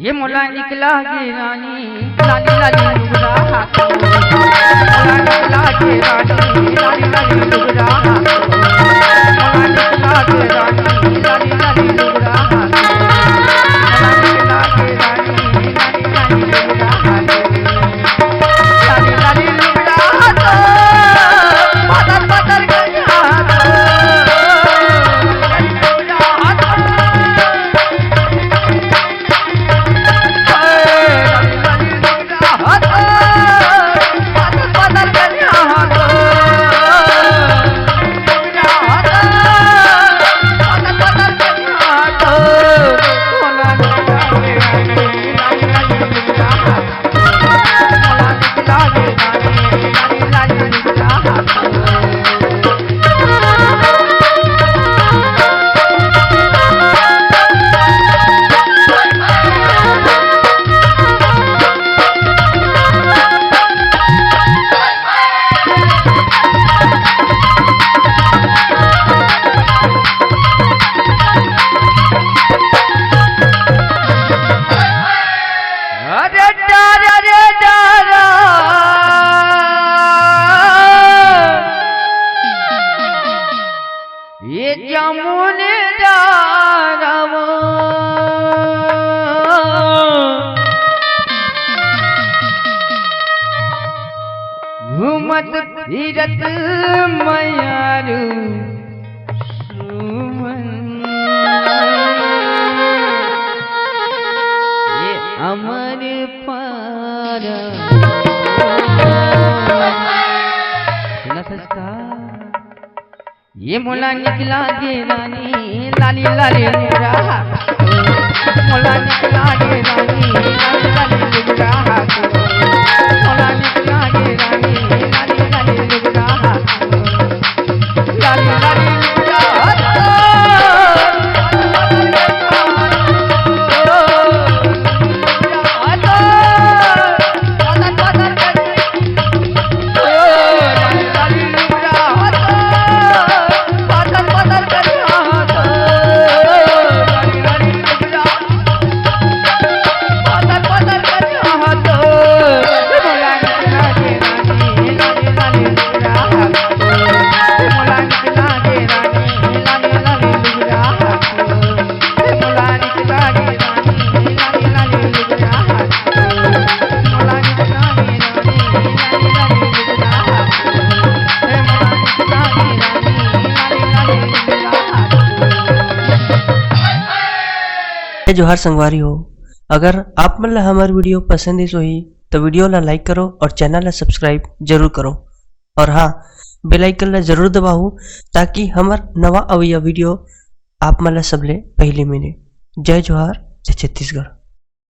ये मोला निकला गे रानी लाली लाली लुगड़ा हाथों मोला निकला गे रानी लाली लाली लुगड़ा हाथों मोला निकला गे रानी लाली लाली लुगड़ा हाथों मोला निकला गे रानी लाली लाली लुगड़ा हाथों लाली लाली लुगड़ा हाथों बदल बदल गया हाथों ये जामुन डारवो घूमत फिरत मयारू सुमन ये अमर पारा ये मोला निकला गे रानी लाली लाली लुगड़ा हाथों मोला निकला गे रानी लाली लाली लुगड़ा हाथों मोला निकला गे रानी लाली लाली लुगड़ा हाथों लाली लाली लुगड़ा हाथों जोहार संगवारी हो। अगर आप मन ला हमार वीडियो पसंद है सोही तो वीडियो ला लाइक करो और चैनल ला सब्सक्राइब जरूर करो और हाँ बेल आइकन ला जरूर दबाओ ताकि हमार नवा अवैया वीडियो आप मन ला सबले पहले मिले। जय जोहार, जय छत्तीसगढ़।